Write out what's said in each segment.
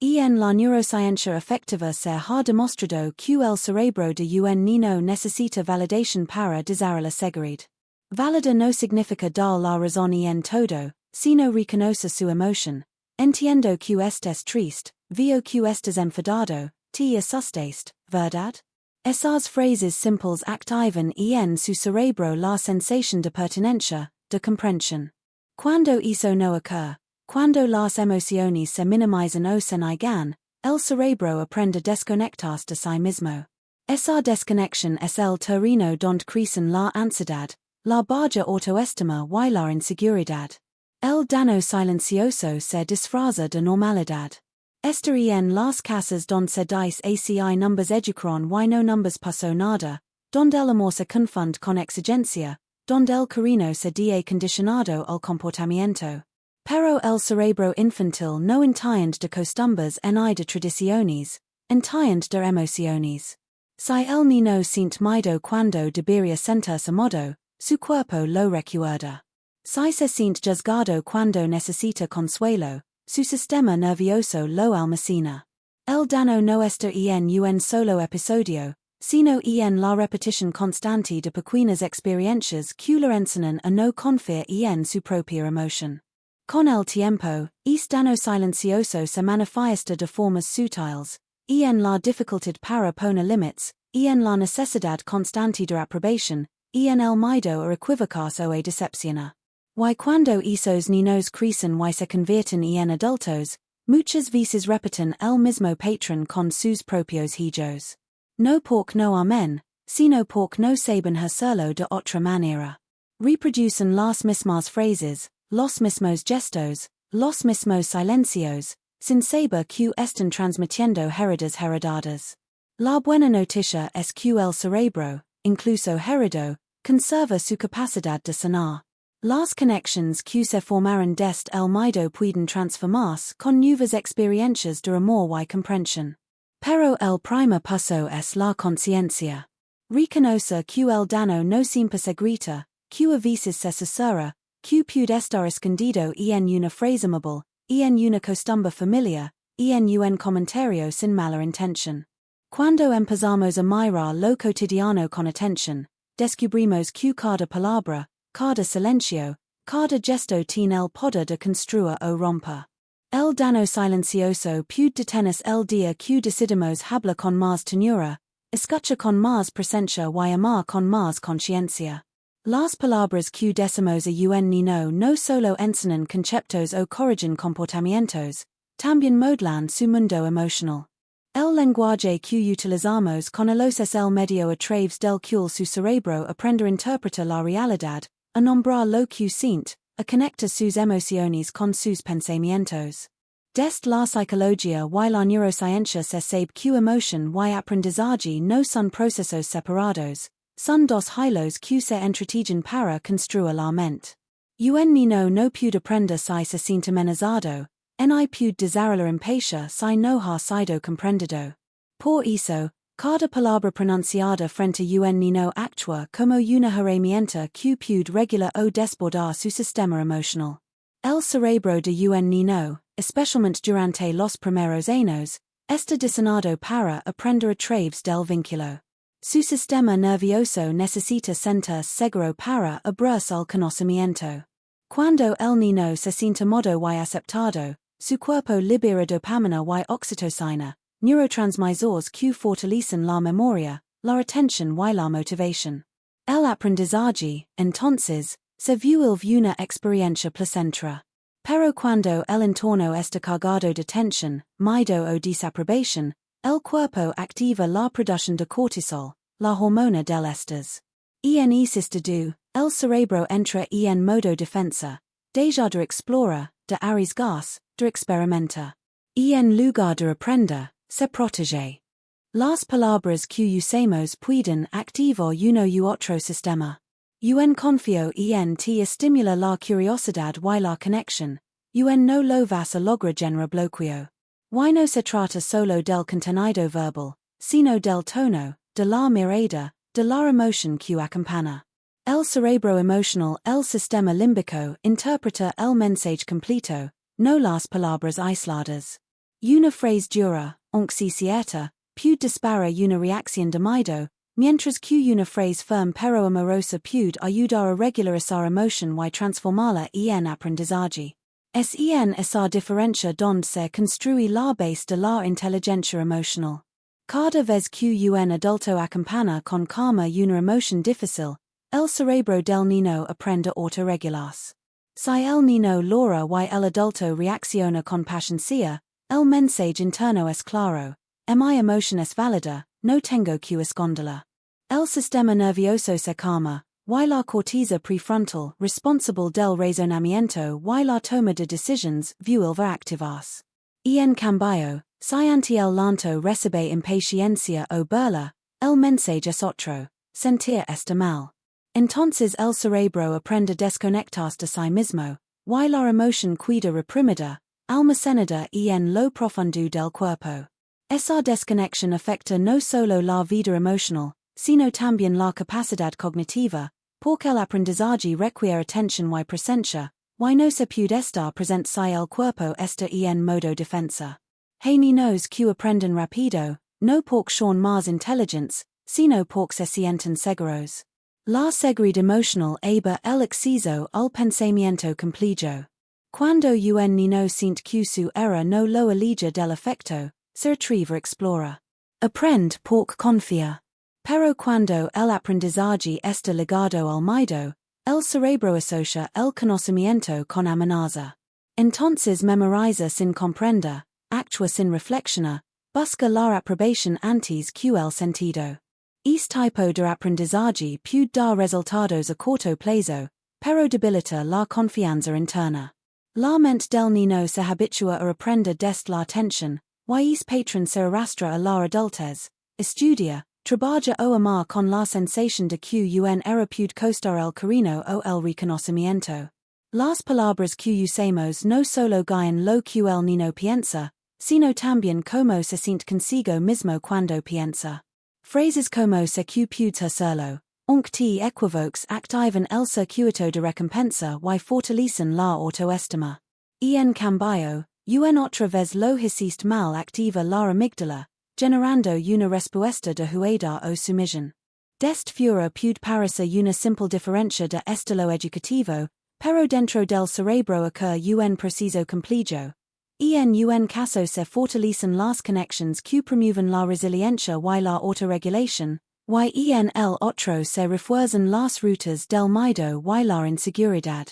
En la neurociencia efectiva ser ha demostrado que el cerebro de un niño necesita validación para desarrollar la seguridad. Valida no significa dar la razón en todo, sino reconoce su emoción. Entiendo que estés triste, veo que estás enfadado, te asustaste, ¿verdad? Esas frases simples activan en su cerebro la sensación de pertenencia, de comprensión. Cuando eso no ocurre, cuando las emociones se minimizan o se niegan, el cerebro aprende a desconectarse de sí mismo. Esa desconexión es el terreno donde crecen la ansiedad, la baja autoestima y la inseguridad. El daño silencioso se disfraza de normalidad. Esta en las casas donde se dice ACI numbers educaron y no numbers pasó nada, donde el amor se confunde con exigencia, donde el cariño se da condicionado al comportamiento. Pero el cerebro infantil no entiende de costumbres ni de tradiciones, entiende de emociones. Si el niño siente miedo cuando debería sentirse modo, su cuerpo lo recuerda. Si se siente juzgado cuando necesita consuelo, su sistema nervioso lo almacena. El daño no está en un solo episodio, sino en la repetición constante de pequeñas experiencias que lo enseñan a no confiar en su propia emoción. Con el tiempo, este daño silencioso se manifiesta de formas sutiles, en la dificultad para poner límites, en la necesidad constante de aprobación, en el miedo a equivocarse o a decepcionar. Y cuando esos niños crecen y se convierten en adultos, muchas veces repiten el mismo patrón con sus propios hijos. No porque no amen, sino porque no saben hacerlo de otra manera. Reproducen las mismas frases, los mismos gestos, los mismos silencios, sin saber que están transmitiendo heredadas. La buena noticia es que el cerebro, incluso heredado, conserva su capacidad de sanar. Las conexiones que se formaron desde el miedo pueden transformarse con nuevas experiencias de amor y comprensión. Pero el primer paso es la conciencia. Reconocer que el daño no siempre se grita, que a veces se susurra, que puede estar escondido en una frase amable, en una costumbre familiar, en un comentario sin mala intención. Cuando empezamos a mirar lo cotidiano con atención, descubrimos que cada palabra, cada silencio, cada gesto tiene el poder de construir o romper. El daño silencioso puede detenerse el día que decidimos hablar con más ternura, escuchar con más presencia y amar con más conciencia. Las palabras que decimos a un niño no solo enseñan conceptos o corrigen comportamientos, también modelan su mundo emocional. El lenguaje que utilizamos con ellos es el medio a través del cual su cerebro aprende a interpretar la realidad, a nombrar lo que siente, a conectar sus emociones con sus pensamientos. Desde la psicología y la neurociencia se sabe que emoción y aprendizaje no son procesos separados, son dos hilos que se entretienen para construir la mente. Un niño no puede aprender si se siente amenazado, ni puede desarrollar empatía si no ha sido comprendido. Por eso, cada palabra pronunciada frente a un niño actúa como una herramienta que puede regular o desbordar su sistema emocional. El cerebro de un niño, especialmente durante los primeros años, está diseñado para aprender a través del vínculo. Su sistema nervioso necesita sentirse seguro para abrirse al conocimiento. Cuando el niño se siente modo y aceptado, su cuerpo libera dopamina y oxitocina, neurotransmisores que fortalecen la memoria, la atención y la motivación. El aprendizaje, entonces, se vuelve una experiencia placentera. Pero cuando el entorno está cargado de tensión, miedo o desaprobación, el cuerpo activa la producción de cortisol, la hormona del estrés. En ese estado, el cerebro entra en modo defensa, deja de explorar, de arriesgarse, de experimentar. En lugar de aprender, se protege. Las palabras que usamos pueden activar uno u otro sistema. Un confío en te estimula la curiosidad y la conexión, un no lo vas a lograr generar bloqueo. Y no se trata solo del contenido verbal, sino del tono, de la mirada, de la emoción que acompaña. El cerebro emocional, el sistema límbico, interpreta el mensaje completo, no las palabras aisladas. Una phrase dura, aunque si cierta, puede disparar una reacción de miedo, mientras que una phrase firme pero amorosa puede ayudar a regularizar emoción y transformarla en aprendizaje. Es en esa diferencia donde se construye la base de la inteligencia emocional. Cada vez que un adulto acompaña con calma una emoción difícil, el cerebro del niño aprende a autorregularse. Si el niño logra y el adulto reacciona con paciencia, el mensaje interno es claro, mi emoción es válida, no tengo que esconderla. El sistema nervioso se calma, y la corteza prefrontal, responsable del razonamiento y la toma de decisiones, vuelve a activarse. En cambio, si ante el lento recibe impaciencia o burla, el mensaje es otro, sentir está mal. Entonces el cerebro aprende a desconectarse de sí mismo, y la emoción queda reprimida, almacenada en lo profundo del cuerpo. Esa desconexión afecta no solo la vida emocional, sino también la capacidad cognitiva, porque el aprendizaje requiere atención y presencia, y no se puede estar presente si el cuerpo está en modo defensa. Hay niños que aprenden rápido, no porque son más inteligentes, sino porque se sienten seguros. La seguridad emocional aba el acceso al pensamiento complejo. Cuando un niño siente que su era no lo aleja del afecto, se atreve a explora. Aprende porque confía. Pero cuando el aprendizaje está ligado al miedo, el cerebro asocia el conocimiento con amenaza. Entonces memoriza sin comprender, actúa sin reflexionar, busca la aprobación antes que el sentido. Este tipo de aprendizaje puede dar resultados a corto plazo, pero debilita la confianza interna. La mente del niño se habitua a aprender desde la tensión, y es patrón se arrastra a la adultez, estudia, trabaja o amar con la sensación de que un era puede costar el cariño o el reconocimiento. Las palabras que usamos no solo guían lo que el niño piensa, sino también cómo se siente consigo mismo cuando piensa. Phrases como se que puede hacerlo, aunque te equivoques activan el circuito de recompensa y fortalecen la autoestima. En cambio, otra vez lo hiciste mal activa la amígdala, generando una respuesta de huida o sumisión. Deste fuera puede parecer una simple diferencia de estilo educativo, pero dentro del cerebro ocurre un proceso complejo. En un caso se fortalecen las conexiones que promueven la resiliencia y la autorregulación, y en el otro se refuerzan las rutas del miedo y la inseguridad.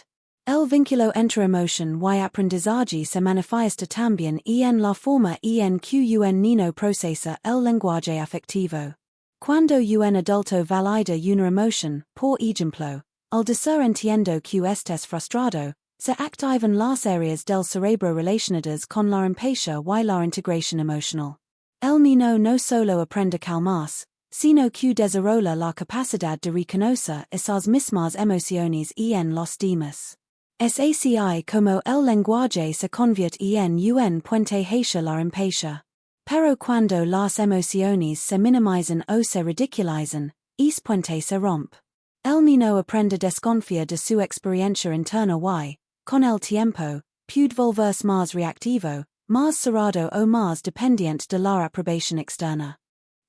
El vínculo entre emoción y aprendizaje se manifiesta también en la forma en que un niño procesa el lenguaje afectivo. Cuando un adulto valida una emoción, por ejemplo, al decir entiendo que estés frustrado, se activan las áreas del cerebro relacionadas con la empatía y la integración emocional. El niño no solo aprende a calmarse, sino que desarrolla la capacidad de reconocer esas mismas emociones en los demás. Es así como el lenguaje se convierte en un puente hacia la empatía. Pero cuando las emociones se minimizan o se ridiculizan, ese puente se rompe. El niño aprende a desconfiar de su experiencia interna y, con el tiempo, puede volverse más reactivo, más cerrado o más dependiente de la aprobación externa.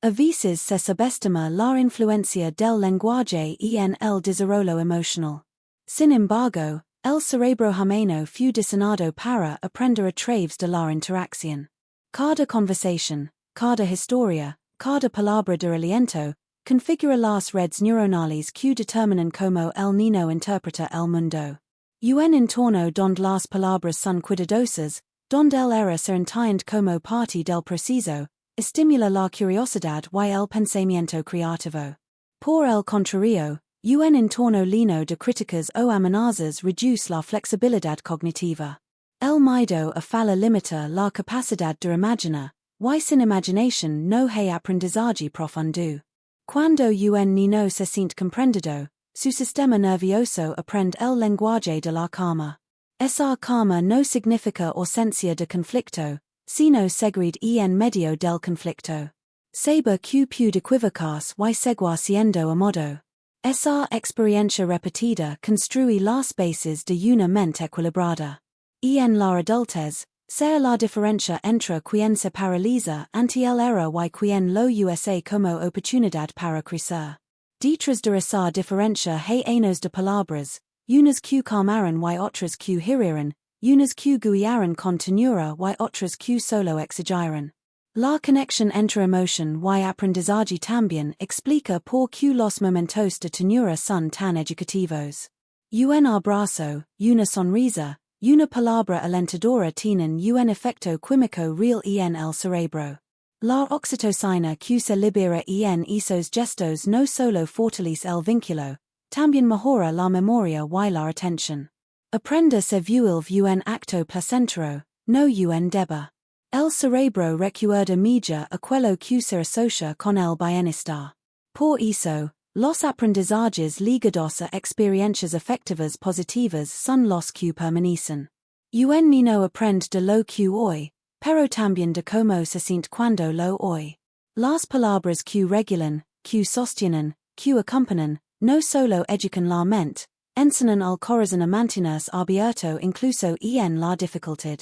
A veces se subestima la influencia del lenguaje en el desarrollo emocional. Sin embargo, el cerebro humano fue diseñado para aprender a través de la interacción. Cada conversación, cada historia, cada palabra de aliento, configura las redes neuronales que determinan cómo el niño interpreta el mundo. Un entorno donde las palabras son cuidadosas, donde el error se entiende como parte del proceso, estimula la curiosidad y el pensamiento creativo. Por el contrario, un entorno lleno de críticas o amenazas reduce la flexibilidad cognitiva. El miedo a fallar limita la capacidad de imaginar, y sin imaginación no hay aprendizaje profundo. Cuando un niño se siente comprendido, su sistema nervioso aprende el lenguaje de la calma. Esa calma no significa ausencia de conflicto, sino seguridad en medio del conflicto. Saber que puede equivocarse y seguir siendo amado. Esa experiencia repetida construye las bases de una mente equilibrada. En la adultez, Sea la diferencia entre quien se paraliza ante el error y quien lo usa como oportunidad para crecer. Detrás de esa diferencia hay años de palabras, unas que calmaran y otras que hirieran, unas que guiaran con ternura y otras que solo exigiran. La conexión entre emoción y aprendizaje también explica por qué los momentos de ternura son tan educativos. Un abrazo, una sonrisa, una palabra alentadora tienen un efecto químico real en el cerebro. La oxitocina que se libera en esos gestos no solo fortalece el vínculo, también mejora la memoria y la atención. Aprende se vuelve un acto placentero, no un deber. El cerebro recuerda mejor aquello que se asocia con el bienestar. Por eso, los aprendizajes ligados a experiencias afectivas positivas son los que permanecen. Un niño aprende de lo que hoy, pero también de cómo se siente cuando lo hoy. Las palabras que regulan, que sostienen, que acompañan, no solo educan la mente, enseñan al corazón a mantenerse abierto incluso en la dificultad.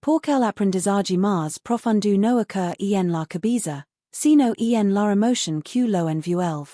Porque el aprendizaje más profundo no ocurre en la cabeza, sino en la emoción que lo envuelve.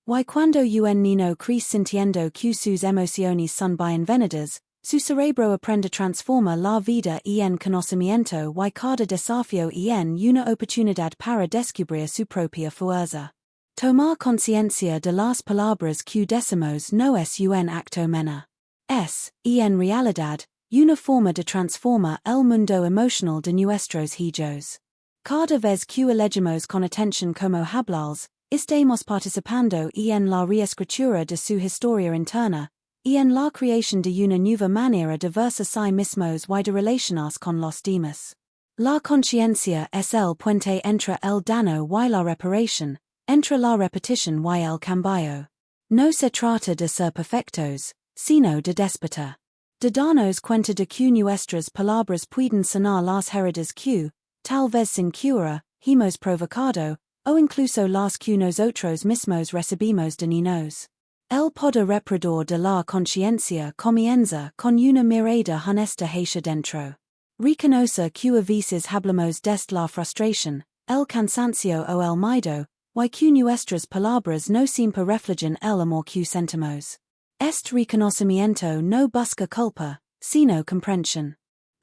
Y cuando un niño crece sintiendo que sus emociones son bienvenidas, su cerebro aprende a transformar la vida en conocimiento y cada desafío en una oportunidad para descubrir su propia fuerza. Tomar conciencia de las palabras que decimos no es un acto menor. Es, en realidad, una forma de transformar el mundo emocional de nuestros hijos. Cada vez que elegimos con atención cómo hablarles, estamos participando en la reescritura de su historia interna, en la creación de una nueva manera de verse a sí mismos y de relacionarse con los demás. La conciencia es el puente entre el daño y la reparación, entre la repetición y el cambio. No se trata de ser perfectos, sino de despertar. De darnos cuenta de que nuestras palabras pueden sanar las heridas que, tal vez sin cura, hemos provocado, o incluso las que nosotros mismos recibimos de niños. El poder reparador de la conciencia comienza con una mirada honesta hacia dentro. Reconoce que a veces hablamos desde la frustración, el cansancio o el miedo, y que nuestras palabras no siempre reflejan el amor que sentimos. Este reconocimiento no busca culpa, sino comprensión.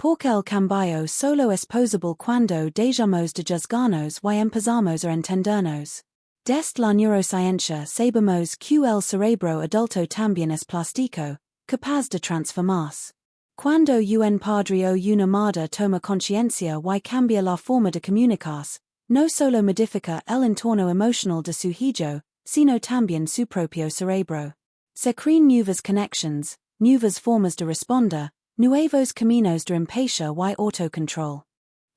Porque el cambio solo es posible cuando dejamos de juzgarnos y empezamos a entendernos. Desde la neurociencia sabemos que el cerebro adulto también es plástico, capaz de transformarse. Cuando un padre o una madre toma conciencia y cambia la forma de comunicarse, no solo modifica el entorno emocional de su hijo, sino también su propio cerebro. Se crean nuevas conexiones, nuevas formas de responder, nuevos caminos de empatía y autocontrol.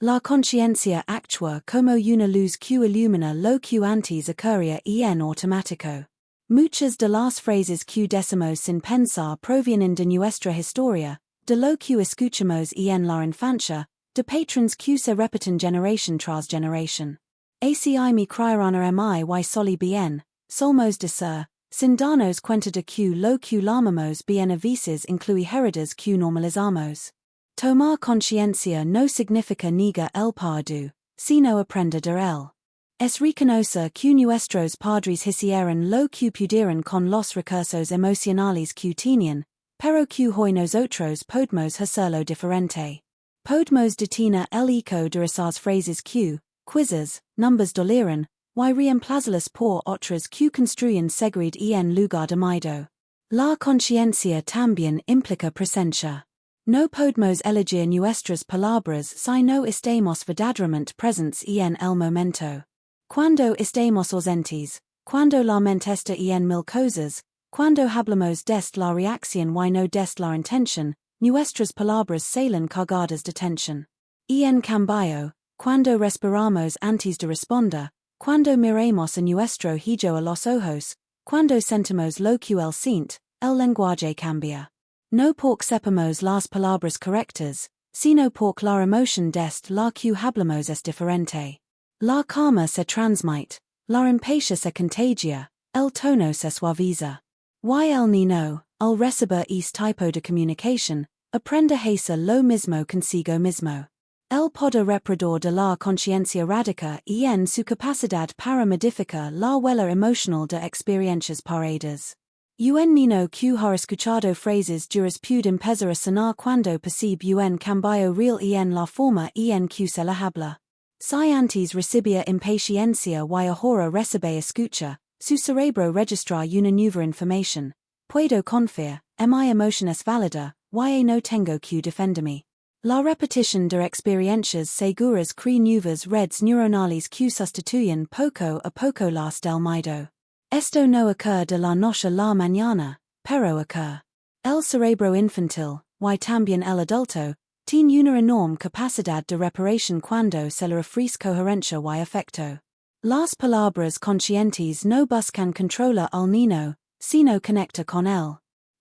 La conciencia actúa como una luz que ilumina lo que antes ocurría en automático. Muchas de las frases que decimos sin pensar provienen de nuestra historia, de lo que escuchamos en la infancia, de patrones que se repiten generación tras generación. Así mi criarana y soli bien, solmos de ser, sin darnos cuenta de que lo que llamamos bien a veces incluye heridas que normalizamos. Tomar conciencia no significa negar el pardú, sino aprender de él. Es reconocer que nuestros padres hicieron lo que pudieron con los recursos emocionales que tenían, pero que hoy nosotros podemos hacerlo diferente. Podemos detener el eco de esas frases que, quizzes, numbers dolieron, y reemplazarlas por otras que construyen seguridad en lugar de miedo. La conciencia también implica presencia. No podemos elegir nuestras palabras si no estamos verdaderamente presentes en el momento. Cuando estamos ausentes, cuando la mente está en mil cosas, cuando hablamos desde la reacción y no desde la intención, nuestras palabras salen cargadas de tensión. En cambio, cuando respiramos antes de responder, cuando miramos a nuestro hijo a los ojos, cuando sentimos lo que él siente, el lenguaje cambia. No porque sepamos las palabras correctas, sino porque la emoción desde la que hablamos es diferente. La calma se transmite, la empatía se contagia, el tono se suaviza. Y el niño, al recibir este tipo de comunicación, aprende a hacer lo mismo consigo mismo. El poder reparador de la conciencia radica en su capacidad para modificar la huella emocional de experiencias pasadas. Un niño que ha escuchado frases duras puede empezar a sonar cuando percibe un cambio real en la forma en que se la habla. Si antes recibía impaciencia y ahora recibe escucha, su cerebro registra una nueva información. Puedo confiar, mi emoción es válida, y no tengo que defenderme. La repetición de experiencias seguras crea nuevas redes neuronales que sustituyen poco a poco las del miedo. Esto no ocurre de la noche a la mañana, pero ocurre. El cerebro infantil, y también el adulto, tiene una enorme capacidad de reparación cuando se le ofrece coherencia y afecto. Las palabras conscientes no buscan controlar al niño, sino conecta con él.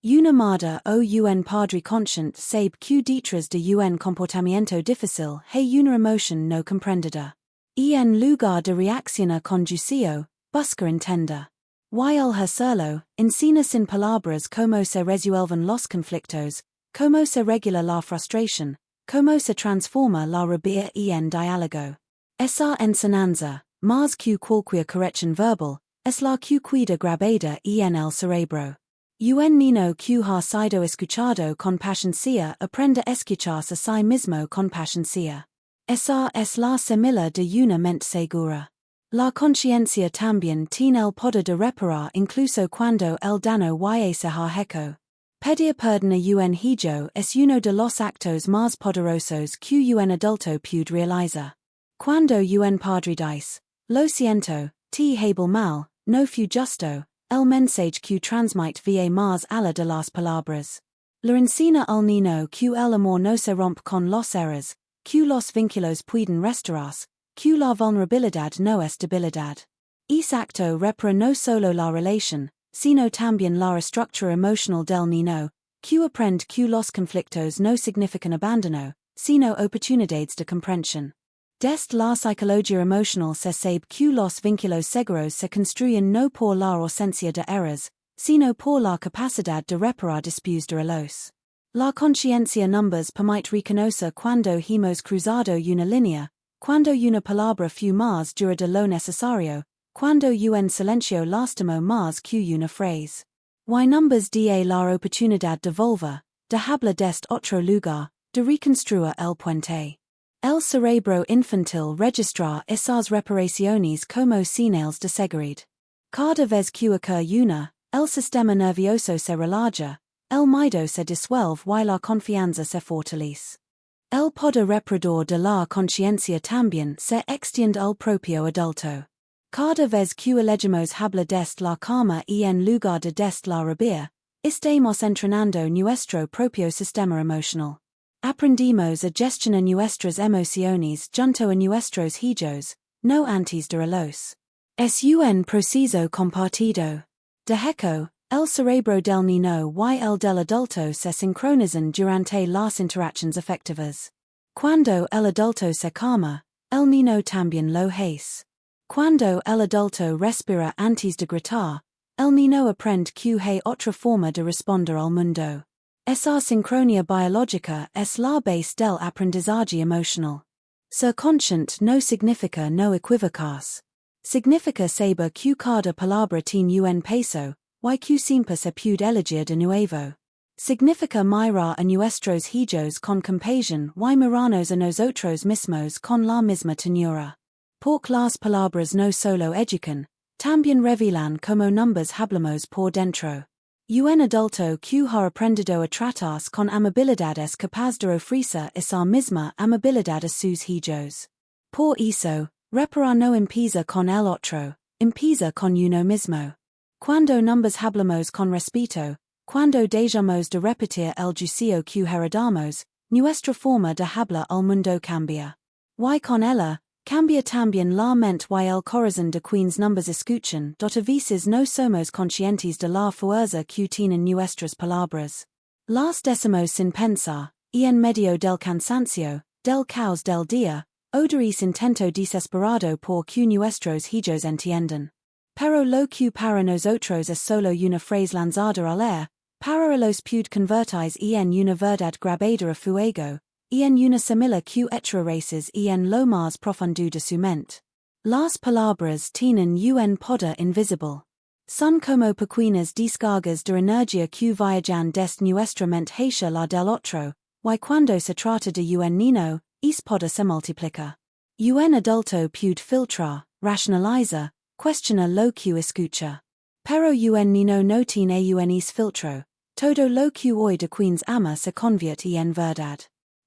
Una madre o un padre consciente sabe que detrás de un comportamiento difícil hay una emoción no comprendida. En lugar de reaccionar con juicio, busca entender. Y al hacerlo, enseña sin palabras cómo se resuelven los conflictos, cómo se regula la frustración, cómo se transforma la rabia en diálogo. Esa enseñanza, más que cualquier corrección verbal, es la que queda grabada en el cerebro. Un niño que ha sido escuchado con paciencia aprende a escucharse a sí mismo con paciencia. Esa es la semilla de una mente segura. La conciencia también tiene el poder de reparar incluso cuando el daño ya se ha hecho. Pedir perdón a un hijo es uno de los actos más poderosos que un adulto puede realizar. Cuando un padre dice, lo siento, te hablo mal, no fue justo, el mensaje que transmite va más allá de las palabras. Le enseña al niño que el amor no se rompe con los errores, que los vínculos pueden restaurarse, que la vulnerabilidad no es debilidad. Ese acto repara no solo la relación, sino también la estructura emocional del niño, que aprende que los conflictos no significan abandono, sino oportunidades de comprensión. Desde la psicología emocional se sabe que los vínculos seguros se construyen no por la ausencia de errores, sino por la capacidad de reparar después de ellos. La conciencia nos permite reconocer cuando hemos cruzado una línea, cuando una palabra fue más dura de lo necesario, cuando un silencio lastimó más que una frase. Y nos da la oportunidad de volver, de hablar desde otro lugar, de reconstruir el puente. El cerebro infantil registra esas reparaciones como señales de seguridad. Cada vez que ocurre una, el sistema nervioso se relaja, el miedo se disuelve y la confianza se fortalece. El poder reparador de la conciencia también se extiende al propio adulto. Cada vez que elegimos hablar desde la calma en lugar de desde la rabia, estamos entrenando nuestro propio sistema emocional. Aprendimos a gestionar nuestras emociones junto a nuestros hijos, no antes de ellos. Es un proceso compartido. De hecho, el cerebro del niño y el del adulto se sincronizan durante las interacciones afectivas. Cuando el adulto se calma, el niño también lo hace. Cuando el adulto respira antes de gritar, el niño aprende que hay otra forma de responder al mundo. Esa sincronía biológica es la base del aprendizaje emocional. Ser consciente no significa no equivocarse. Significa saber que cada palabra tiene un peso, y que siempre se puede elegir de nuevo. Significa mirar a nuestros hijos con compasión y mirarnos a nosotros mismos con la misma ternura. Porque las palabras no solo educan, también revelan cómo nos hablamos por dentro. Un adulto que ha aprendido a tratarse con amabilidad es capaz de ofrecer esa misma amabilidad a sus hijos. Por eso, reparar no empieza con el otro, empieza con uno mismo. Cuando nos hablamos con respeto, cuando dejamos de repetir el juicio que heredamos, nuestra forma de hablar al mundo cambia. Y con ella, cambia también la mente y el corazón de quienes nos escuchan. A veces no somos conscientes de la fuerza que tienen nuestras palabras. Las decimos sin pensar, y en medio del cansancio, del caos del día, o de ese intento desesperado por que nuestros hijos entiendan. Pero lo que para nosotros es solo una frase lanzada al aire, para los puede convertirse en una verdad grabada a fuego, en una semilla que etra races en lo más profundo de su mente. Las palabras tienen un poder invisible. Son como pequeñas descargas de energía que viajan desde nuestra mente hacia la del otro, y cuando se trata de un niño, es poder se multiplica. Un adulto puede filtrar, racionalizar, cuestionar lo que escucha. Pero un niño no tiene es filtro, todo lo que hoy de quienes ama se convierte en verdad.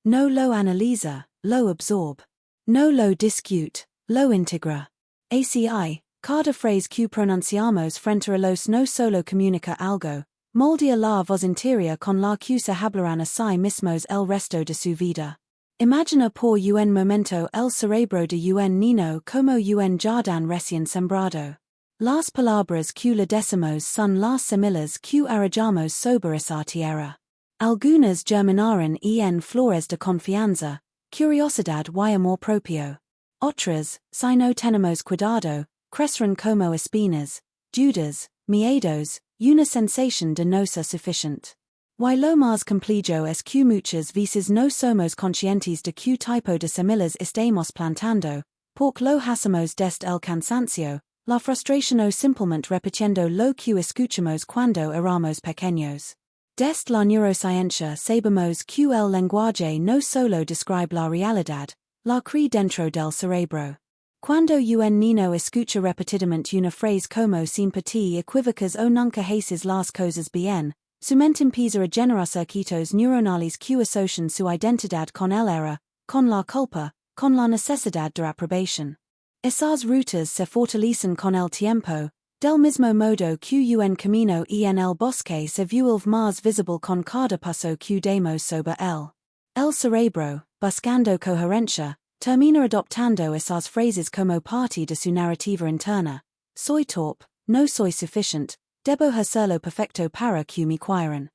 No lo analiza, lo absorbe. No lo discute, lo integra. ACI, cada frase que pronunciamos frente a los no solo comunica algo, moldea la voz interior con la que se hablarán a sí mismos el resto de su vida. Imagina por un momento el cerebro de un niño como un jardín recién sembrado. Las palabras que le decimos son las semillas que arrojamos sobre esa tierra. Algunas germinarán en flores de confianza, curiosidad y amor propio. Otras, si no tenemos cuidado, crecerán como espinas, dudas, miedos, una sensación de no ser suficiente. Y lo más complejo es que muchas veces no somos conscientes de qué tipo de semillas estamos plantando, porque lo hacemos desde el cansancio, la frustración o simplemente repitiendo lo que escuchamos cuando éramos pequeños. Desde la neurociencia sabemos que el lenguaje no solo describe la realidad, la crea dentro del cerebro. Cuando un niño escucha repetidamente una frase como simpatía equívocas o nunca haces las cosas bien, su mente empieza a generar circuitos neuronales que asocian su identidad con el error, con la culpa, con la necesidad de aprobación. Esas rutas se fortalecen con el tiempo, del mismo modo que un camino en el bosque se vuelve más visible con cada paso que damos sobre él. El cerebro, buscando coherencia, termina adoptando esas frases como parte de su narrativa interna. Soy torpe, no soy suficiente, debo hacerlo perfecto para que me quieran.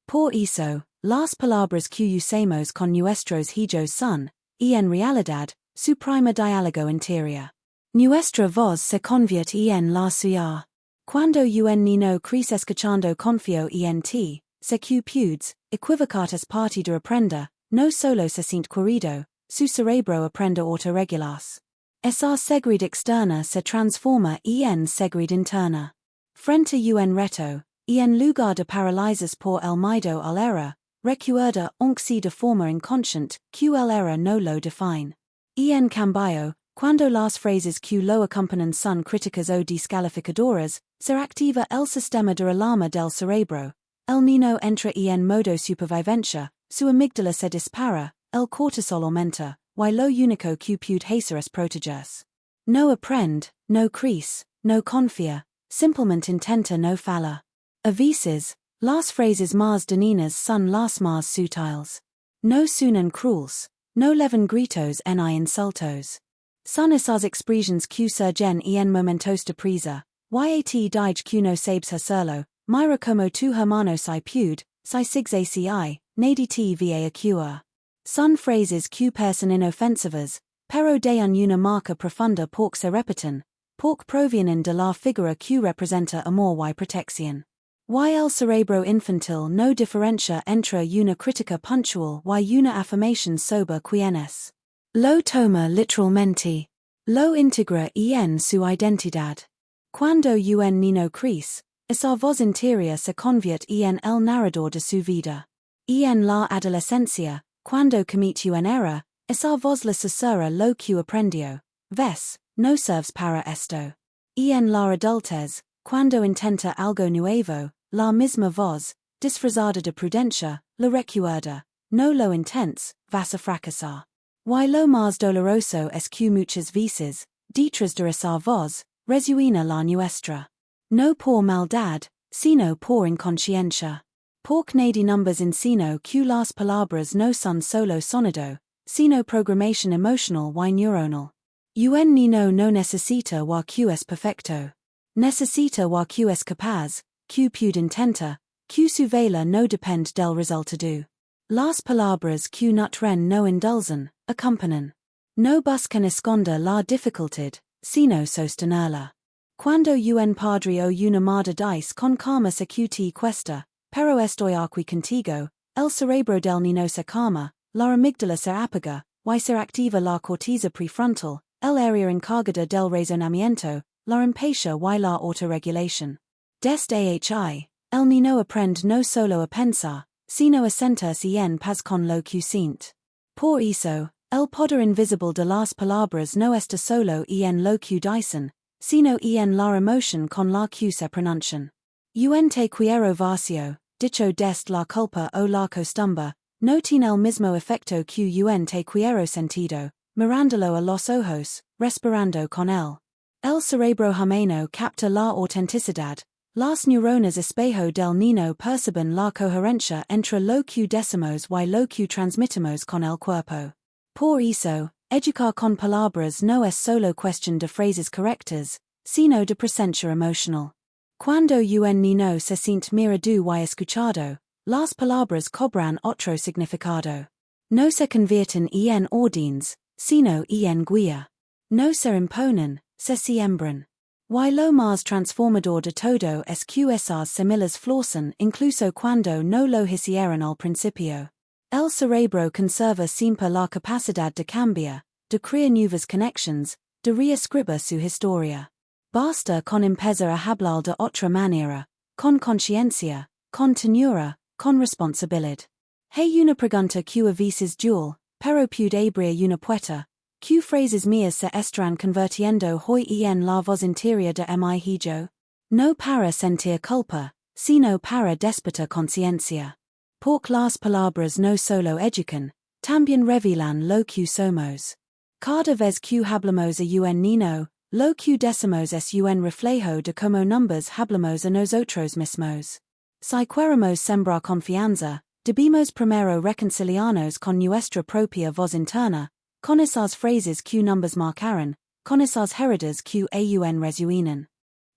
Por eso, las palabras que usamos con nuestros hijos son, y en realidad, su primer diálogo interior. Nuestra voz se convierte en la suya. Cuando un niño crece escuchando confío en ti, se que puedes, equivocatas parte de aprender, no solo se siente querido, su cerebro aprende a autorregularse. Esa seguridad externa se transforma en seguridad interna. Frente a un reto, en lugar de paralizarse por el miedo al error, recuerda, aunque sea de forma inconsciente, que el error no lo define. En cambio, cuando las frases que lo acompañan son críticas o descalificadoras, se activa el sistema de alarma del cerebro, el niño entra en modo supervivencia, su amígdala se dispara, el cortisol aumenta, y lo único que puede hacer es protegerse. No aprende, no crece, no confía, simplemente intenta no fallar. A veces, las frases más dañinas son las más sutiles. No suenan crueles, no levan gritos ni insultos. Son esas expresiones que surgen en momentos de prisa, yat dige que no sabes hacerlo, mira como tu hermano si pude, si sigues aci, nadie te va a cura. Son frases que parecen inofensivas, pero dan una marca profunda porque se repiten, porque provienen de la figura que representa amor y protección. Y el cerebro infantil no diferencia entre una crítica puntual y una afirmación sobre quienes. Lo toma literalmente. Lo integra en su identidad. Cuando un niño crece, esa voz interior se convierte en el narrador de su vida. En la adolescencia, cuando comete un error, esa voz le susurra lo que aprendió. Ves, no serves para esto. En la adultez, cuando intenta algo nuevo, la misma voz, disfrazada de prudencia, le recuerda. No lo intentes, vas a fracasar. Y lo más doloroso es que muchas veces, detrás de esa voz, resuena la nuestra. No por maldad, sino por inconsciencia. Porque nadie numbers sino que las palabras no son solo sonido, sino programación emocional y neuronal. Un niño no necesita wa que es perfecto. Necesita wa que es capaz, que puede intenta, que su vela no depende del resultado. Las palabras que nutren no indulgen, acompañan. No buscan esconder la dificultad, sino sostenerla. Cuando un padre o una madre dice con calma se que te cuesta, pero estoy aquí contigo, el cerebro del niño se calma, la amígdala se apaga, y se activa la corteza prefrontal, el área encargada del razonamiento, la empatia y la autorregulación. Desde ahí, el niño aprende no solo a pensar, sino a sentirse en paz con lo que siente. Por eso, el poder invisible de las palabras no está solo en lo que dicen, sino en la emoción con la que se pronuncian. Te quiero vacío, dicho desde la culpa o la costumbre, no tiene el mismo efecto que te quiero sentido, mirándolo a los ojos, respirando con él. El cerebro humano capta la autenticidad. Las neuronas espejo del niño perciben la coherencia entre lo que decimos y lo que transmitimos con el cuerpo. Por eso, educar con palabras no es solo cuestión de frases correctas, sino de presencia emocional. Cuando un niño se siente mirado y escuchado, las palabras cobran otro significado. No se convierten en órdenes, sino en guía. No se imponen, se siembran. Y lo más transformador de todo es que esas semillas florecen incluso cuando no lo hicieron al principio. El cerebro conserva siempre la capacidad de cambiar, de crear nuevas conexiones, de reescribir su historia. Basta con empezar a hablar de otra manera, con conciencia, con tenura, con responsabilidad. Hay una pregunta que a veces duele, pero puede abrir una puerta. ¿Qué frases mías se están convirtiendo hoy en la voz interior de mi hijo? No para sentir culpa, sino para despertar conciencia. Porque las palabras no solo educan, también revelan lo que somos. Cada vez que hablamos a un niño, lo que decimos es un reflejo de cómo numbers hablamos a nosotros mismos. Si queremos sembrar confianza, debemos primero reconciliarnos con nuestra propia voz interna, con esas frases que numbers marcaron, con esas heridas que aún resuenan.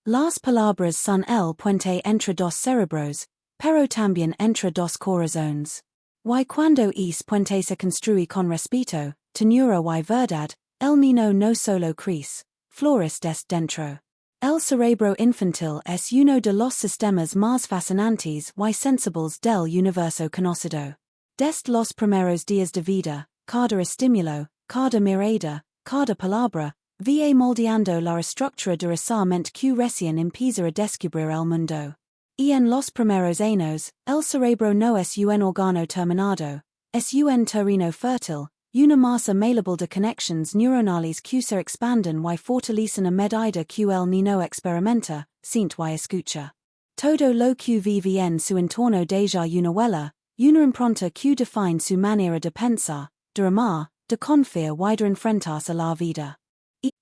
Las palabras son el puente entre dos cerebros, pero también entre dos corazones. Y cuando ese puente se construye con respeto, tenura y verdad, el niño no solo crece, florece desde dentro. El cerebro infantil es uno de los sistemas más fascinantes y sensibles del universo conocido. Desde los primeros días de vida, cada estímulo, cada mirada, cada palabra, va moldeando la estructura de esa mente que recién empieza a descubrir el mundo. Y en los primeros años, el cerebro no es un órgano terminado, es un terreno fértil, una masa malleable de conexiones neuronales que se expanden y fortalecen a medida que el niño experimenta, siente y escucha. Todo lo que vive en su entorno deja una huella, una impronta que define su manera de pensar, de amar, de confiar y de enfrentarse a la vida.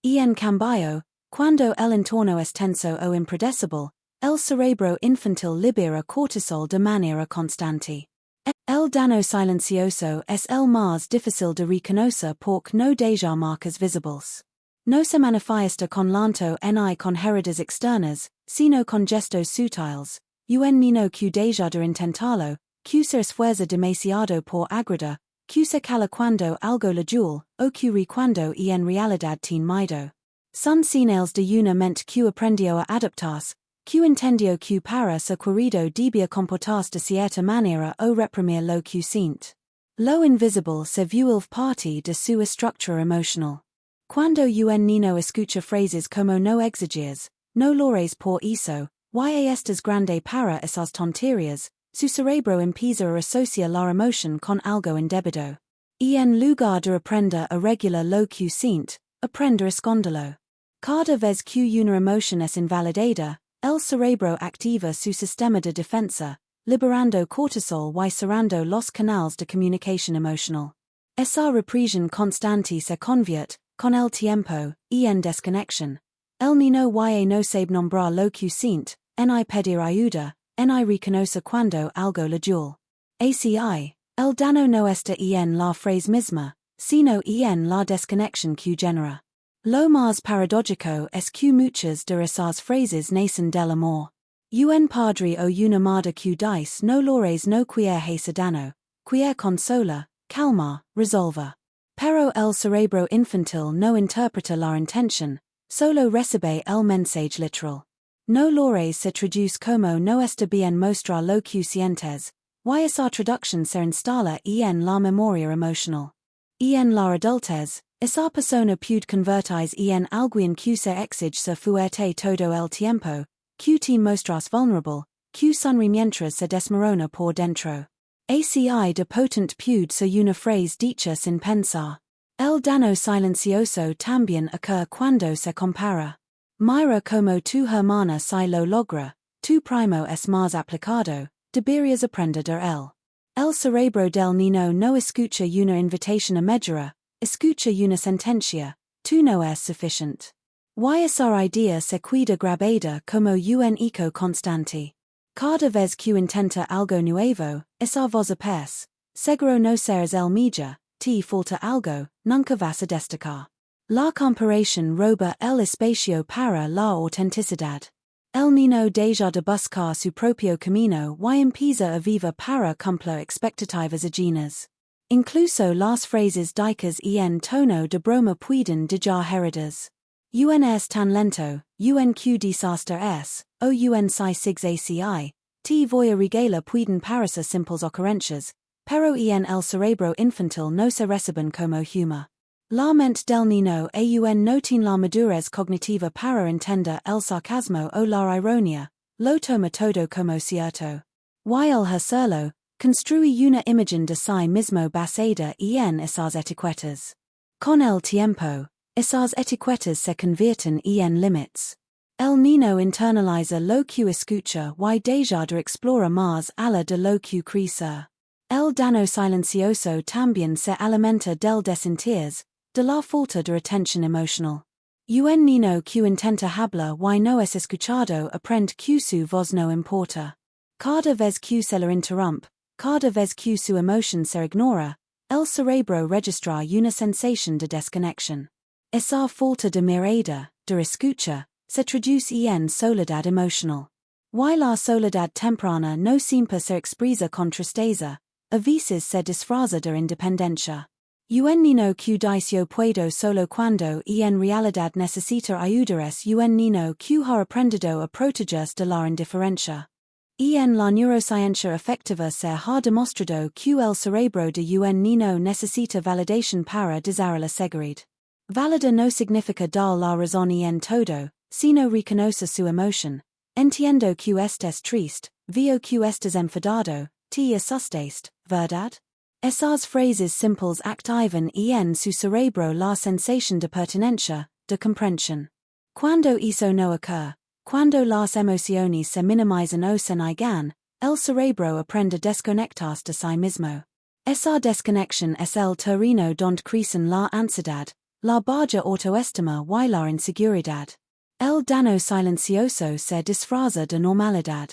Y en cambio, cuando el entorno es tenso o impredecible, el cerebro infantil libera cortisol de manera constante. El daño silencioso es el más difícil de reconocer porque no deja marcas visibles. No se manifiesta con llanto ni con heridas externas, sino con gestos sutiles. Un niño que deja de intentarlo, que se esfuerza demasiado por agradar, que se cala cuando algo le duele, o que ríe cuando en realidad tiene miedo. Son señales de una mente que aprendió a adaptarse, que entendió que para su querido debía comportarse de cierta manera o reprimir lo que siente. Lo invisible se vuelve parte de su estructura emocional. Cuando un niño escucha frases como no exageres, no llores por eso, y estás grande para esas tonterías, su cerebro empieza a asociar la emoción con algo indebido. Y en lugar de aprender a regular lo que siente, aprende a esconderlo. Cada vez que una emoción es invalidada, el cerebro activa su sistema de defensa, liberando cortisol y cerrando los canales de comunicación emocional. Esa represión constante se convierte, con el tiempo, en desconexión. El niño no sabe nombrar lo que siente, ni pedir ayuda, ni reconoce cuando algo le duele. Así, el daño no está en la frase misma, sino en la desconexión que genera. Lo más paradójico es que muchas de esas frases nacen del amor. Un padre o una madre que dice no llores no quiere hacer daño, quiere consolar, calmar, resolver. Pero el cerebro infantil no interpreta la intención, solo recibe el mensaje literal. No llores se traduce como no está bien mostrar lo que sientes, y esa traducción se instala en la memoria emocional. En la adultez, esa persona puede convertirse en alguien que se exige su fuerte todo el tiempo, que te mostras vulnerable, que sonríe mientras se desmorona por dentro. ACI de potent puede ser una frase dicha sin pensar. El daño silencioso también ocurre cuando se compara. Mira como tu hermana si lo logra, tu primo es más aplicado, deberías aprender de él. El cerebro del niño no escucha una invitación a mejorar, escucha una sentencia, tú no es suficiente. Y esa idea se queda grabada como un eco constante. Cada vez que intenta algo nuevo, esa voz aparece, seguro no serás el mejor, te falta algo, nunca vas a destacar. La comparación roba el espacio para la autenticidad. El niño deja de buscar su propio camino y empieza a vivir para cumplir expectativas ajenas. Incluso las frases dichas en tono de broma pueden dejar heridas. Un es tan lento, un que desastre es, o un si sigs aci, te voy a regalar pueden parecer simples ocurrencias, pero en el cerebro infantil no se reciben como humor. La mente del niño aún no tiene la madurez cognitiva para entender el sarcasmo o la ironía, lo toma todo como cierto. Y el hacerlo, construye una imagen de sí mismo basada en esas etiquetas. Con el tiempo, esas etiquetas se convierten en límites. El niño internaliza lo que escucha y deja de explorar más allá de lo que cree. El daño silencioso también se alimenta del desinterés, de la falta de retención emocional. Un niño que intenta hablar y no es escuchado aprende que su voz no importa. Cada vez que se le interrumpe, cada vez que su emoción se ignora, el cerebro registra una sensación de desconexión. Esa falta de mirada, de escucha, se traduce en soledad emocional. Y la soledad temprana no siempre se expresa con tristeza, a veces se disfraza de independencia. Un niño que dice yo puedo solo cuando en realidad necesita ayuda es un niño que ha aprendido a protegerse de la indiferencia. En la neurociencia afectiva se ha demostrado que el cerebro de un niño necesita validación para desarrollar la seguridad. Valida no significa dar la razón en todo, sino reconoce su emoción. Entiendo que estés triste, veo que estés enfadado, te asustaste, ¿verdad? Esas frases simples activan en su cerebro la sensación de pertenencia, de comprensión. Cuando eso no ocurre, cuando las emociones se minimizan o se niegan, el cerebro aprende a desconectarse de sí mismo. Esa desconexión es el terreno donde crecen la ansiedad, la baja autoestima y la inseguridad. El daño silencioso se disfraza de normalidad.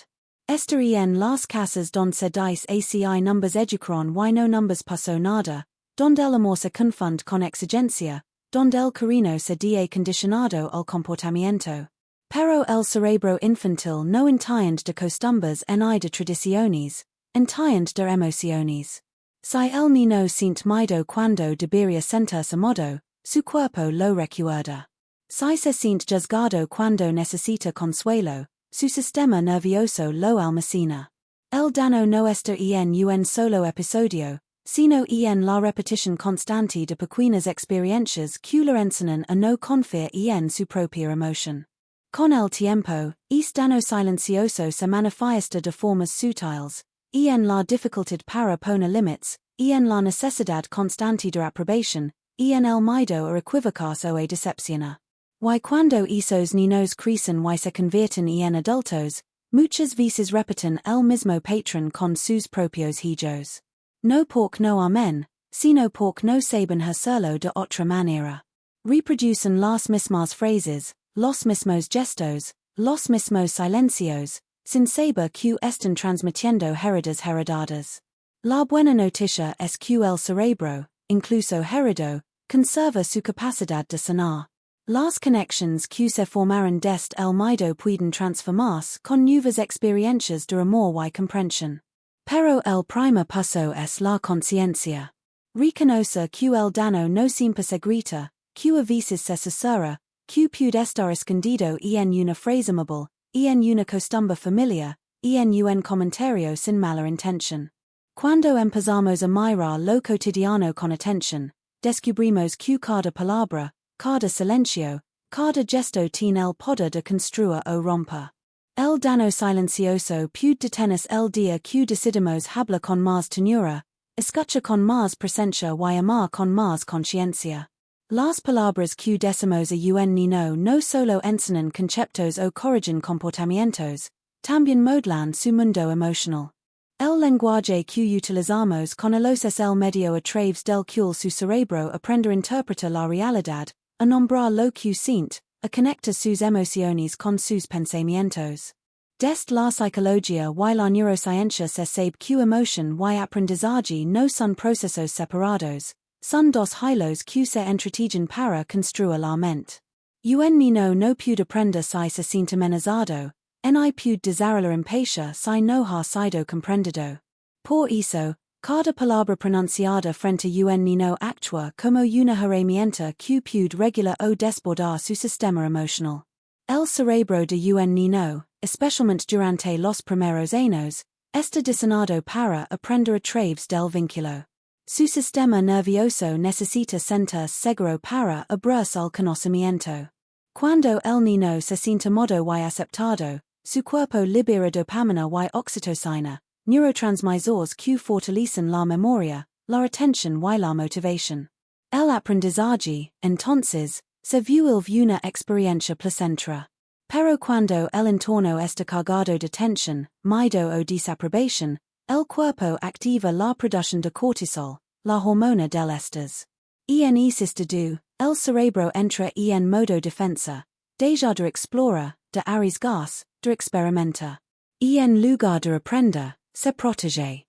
Esta en las casas donde se dice ACI numbers educaron y no numbers pasó nada, donde el amor se confunde con exigencia, donde el cariño se da condicionado al comportamiento. Pero el cerebro infantil no entiende de costumbres ni de tradiciones, entiende de emociones. Si el niño siente miedo cuando debería sentirse modo, su cuerpo lo recuerda. Si se siente juzgado cuando necesita consuelo, su sistema nervioso lo almacena. El daño no está en un solo episodio, sino en la repetición constante de pequeñas experiencias que le enseñan a no confiar en su propia emoción. Con el tiempo, este daño silencioso se manifiesta de formas sutiles, en la dificultad para poner límites, en la necesidad constante de aprobación, en el miedo a equivocarse o a decepcionar. Y cuando esos niños crecen y se convierten en adultos, muchas veces repiten el mismo patrón con sus propios hijos. No porque no amen, sino porque no saben hacerlo de otra manera. Reproducen las mismas frases, los mismos gestos, los mismos silencios, sin saber que están transmitiendo heridas heredadas. La buena noticia es que el cerebro, incluso heredado, conserva su capacidad de sanar. Las conexiones que se formaron desde el miedo pueden transformarse con nuevas experiencias de amor y comprensión. Pero el primer paso es la conciencia. Reconocer que el daño no siempre se grita, que a veces se susurra, que puede estar escondido en una frase amable, en una costumbre familiar, en un comentario sin mala intención. Cuando empezamos a mirar lo cotidiano con atención, descubrimos que cada palabra, cada silencio, cada gesto tiene el poder de construir o romper. El dano silencioso puede detener el día que decidimos hablar con más ternura, escuchar con más presencia y amar con más conciencia. Las palabras que decimos a un niño no solo enseñan conceptos o corrigen comportamientos, también modelan su mundo emocional. El lenguaje que utilizamos con ellos es el medio a través del cual su cerebro aprende a interpretar la realidad, a nombrar lo que siente, a conectar sus emociones con sus pensamientos. Desde la psicología y la neurociencia se sabe que emoción y aprendizaje no son procesos separados, son dos hilos que se entretienen para construir la mente. Un niño no puede aprender si se siente amenazado, ni puede desarrollar empatía si no ha sido comprendido. Por eso, cada palabra pronunciada frente a un niño actúa como una herramienta que puede regular o desbordar su sistema emocional. El cerebro de un niño, especialmente durante los primeros años, está diseñado para aprender a través del vínculo. Su sistema nervioso necesita sentirse seguro para abrirse al conocimiento. Cuando el niño se siente amado y aceptado, su cuerpo libera dopamina y oxitocina, neurotransmisores que fortalecen la memoria, la atención y la motivación. El aprendizaje, entonces, se vuelve una experiencia placentera. Pero cuando el entorno está cargado de tensión, miedo o desaprobación, el cuerpo activa la producción de cortisol, la hormona del estrés. En ese estado, el cerebro entra en modo defensa, deja de explorar, de arriesgarse, de experimentar. En lugar de aprender, se protege.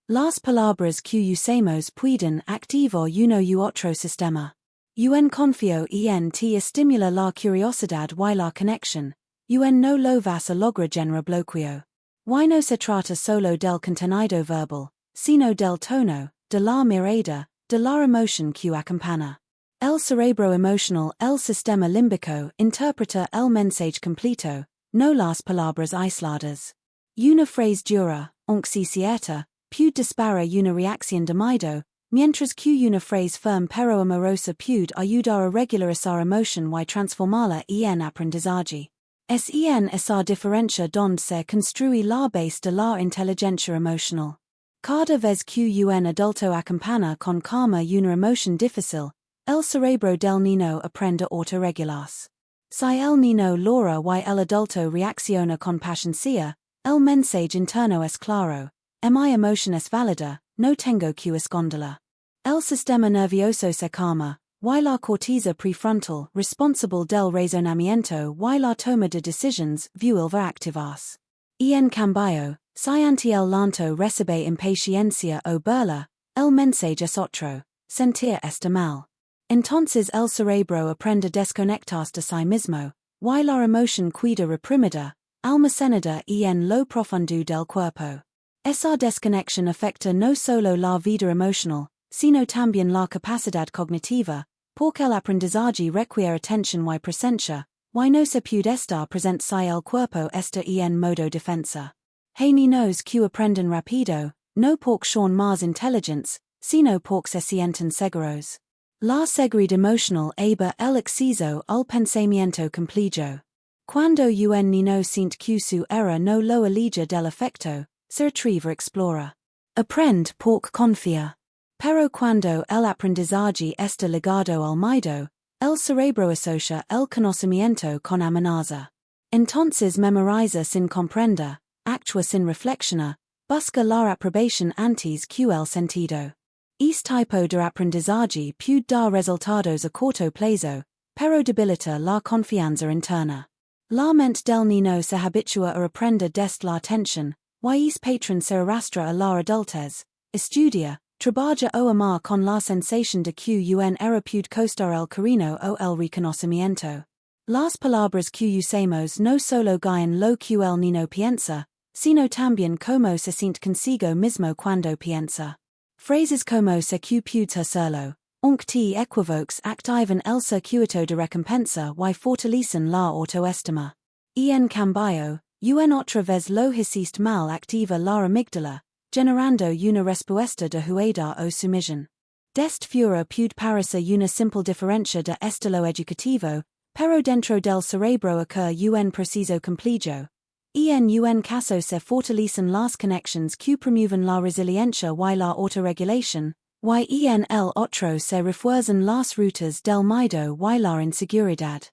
Las palabras que usamos pueden activar uno u otro sistema. Un confío en te estimula la curiosidad y la conexión, un no lo vas a lograr generar bloqueo. Y no se trata solo del contenido verbal, sino del tono, de la mirada, de la emoción que acompaña. El cerebro emocional, el sistema límbico, interpreta el mensaje completo, no las palabras aisladas. Una frase dura, aunque cierta, puede disparar una reacción de miedo, mientras que una frase firme pero amorosa puede ayudar a regularizar emoción y transformarla en aprendizaje. Es en esa diferencia donde se construye la base de la inteligencia emocional. Cada vez que un adulto acompaña con calma una emoción difícil, el cerebro del niño aprende a autorregularse. Si el niño llora y el adulto reacciona con paciencia, el mensaje interno es claro, mi emoción es válida, no tengo que esconderla. El sistema nervioso se calma, y la corteza prefrontal, responsable del razonamiento y la toma de decisiones, vuelve a activarse. En cambio, si ante el llanto recibe impaciencia o burla, el mensaje es otro, sentir está mal. Entonces el cerebro aprende a desconectarse de sí mismo, y la emoción queda reprimida, almacenada en lo profundo del cuerpo. Esa desconexión afecta no solo la vida emocional, sino también la capacidad cognitiva, porque el aprendizaje requiere atención y presencia, y no se puede estar presente si el cuerpo está en modo defensa. Hay niños que aprenden rápido, no porque son más inteligentes, sino porque se sienten seguros. La seguridad emocional aba el acceso al pensamiento complejo. Cuando un niño siente que su era no lo aleja del afecto, se atreve a explorar. Aprende porque confía. Pero cuando el aprendizaje está ligado al miedo, el cerebro asocia el conocimiento con amenaza. Entonces memoriza sin comprender, actúa sin reflexionar, busca la aprobación antes que el sentido. Este tipo de aprendizaje puede dar resultados a corto plazo, pero debilita la confianza interna. La mente del niño se habitua a aprender desde la tensión, y es patrón se arrastra a la adultez, estudia, trabaja o amar con la sensación de que un era puede costar el cariño o el reconocimiento. Las palabras que usamos no solo guían lo que el niño piensa, sino también cómo se siente consigo mismo cuando piensa. Phrases como se que puede hacerlo, aunque te equivoques activan el circuito de recompensa y fortalecen la autoestima. En cambio, otra vez lo hiciste mal activa la amígdala, generando una respuesta de huida o sumisión. Dest fura puede parecer una simple diferencia de estilo educativo, pero dentro del cerebro ocurre un proceso complejo. Un caso se fortalecen las conexiones que promueven la resiliencia y la autorregulación, en el otro se refuerzan las rutas del miedo y la inseguridad.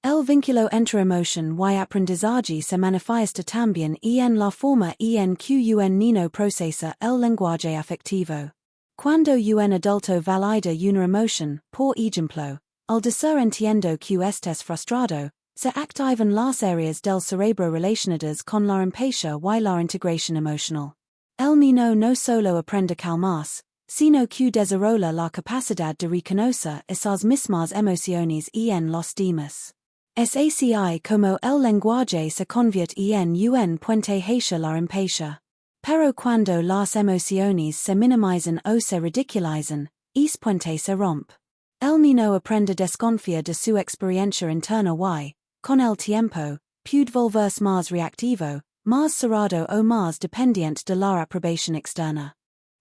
El vínculo entre emoción y aprendizaje se manifiesta también en la forma en que un niño procesa el lenguaje afectivo. Cuando un adulto valida una emoción, por ejemplo, al decir entiendo que estés frustrado, se activan las áreas del cerebro relacionadas con la empatía y la integración emocional. El niño no solo aprende a calmarse, sino que desarrolla la capacidad de reconocer esas mismas emociones en los demás. Es así como el lenguaje se convierte en un puente hacia la empatía. Pero cuando las emociones se minimizan o se ridiculizan, ese puente se rompe. El niño aprende a desconfiar de su experiencia interna y, con el tiempo, puede volverse más reactivo, más cerrado o más dependiente de la aprobación externa.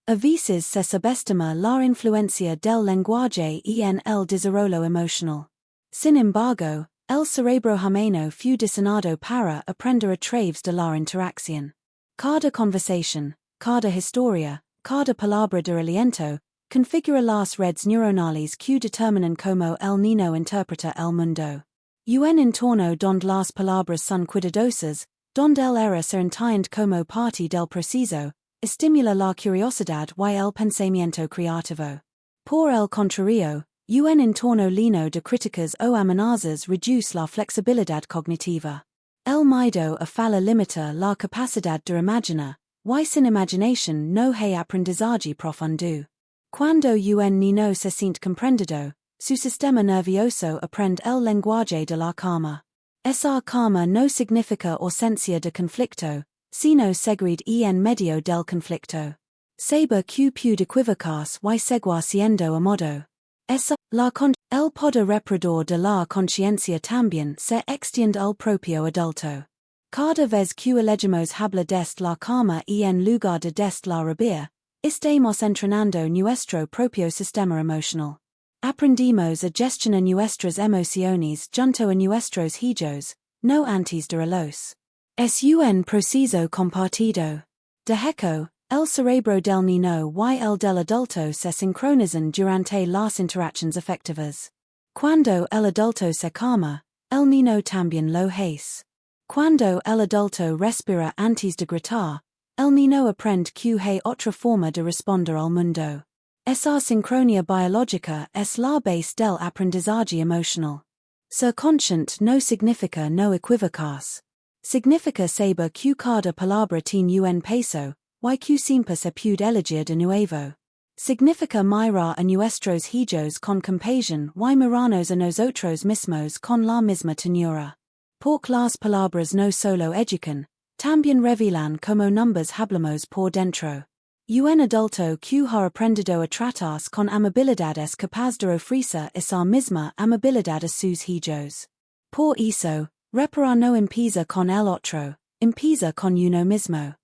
A veces se subestima la influencia del lenguaje en el desarrollo emocional. Sin embargo, el cerebro humano fue diseñado para aprender a través de la interacción. Cada conversación, cada historia, cada palabra de aliento, configura las redes neuronales que determinan cómo el niño interpreta el mundo. Un entorno donde las palabras son cuidadosas, donde el error se entiende como parte del proceso, estimula la curiosidad y el pensamiento creativo. Por el contrario, un entorno lleno de críticas o amenazas reduce la flexibilidad cognitiva. El miedo a falla limita la capacidad de imaginar, y sin imaginación no hay aprendizaje profundo. Cuando un niño se siente comprendido, su sistema nervioso aprende el lenguaje de la calma. Esa calma no significa ausencia de conflicto, sino seguridad en medio del conflicto. Saber que puede equivocarse y seguir siendo amado. El poder reparador de la conciencia también se extiende al propio adulto. Cada vez que elegimos hablar desde la calma en lugar de desde la rabia, estamos entrenando nuestro propio sistema emocional. Aprendimos a gestionar nuestras emociones junto a nuestros hijos, no antes de ellos. Es un proceso compartido. De hecho, el cerebro del niño y el del adulto se sincronizan durante las interacciones afectivas. Cuando el adulto se calma, el niño también lo hace. Cuando el adulto respira antes de gritar, el niño aprende que hay otra forma de responder al mundo. Esa sincronía biológica es la base del aprendizaje emocional. Ser consciente no significa no equivocarse. Significa saber que cada palabra tiene un peso, y que siempre se puede elegir de nuevo. Significa mirar a nuestros hijos con compasión y mirarnos a nosotros mismos con la misma ternura. Porque las palabras no solo educan, también revelan como numbers hablamos por dentro. Un adulto que ha aprendido a tratarse con amabilidad es capaz de ofrecer esa misma amabilidad a sus hijos. Por eso, reparar no empieza con el otro, empieza con uno mismo.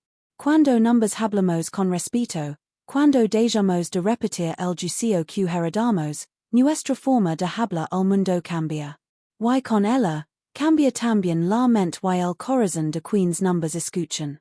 Cuando numbers hablamos con respeto, cuando dejamos de repetir el juicio que heredamos, nuestra forma de hablar al mundo cambia. Y con ella, cambia también la mente y el corazón de quienes numbers escuchan.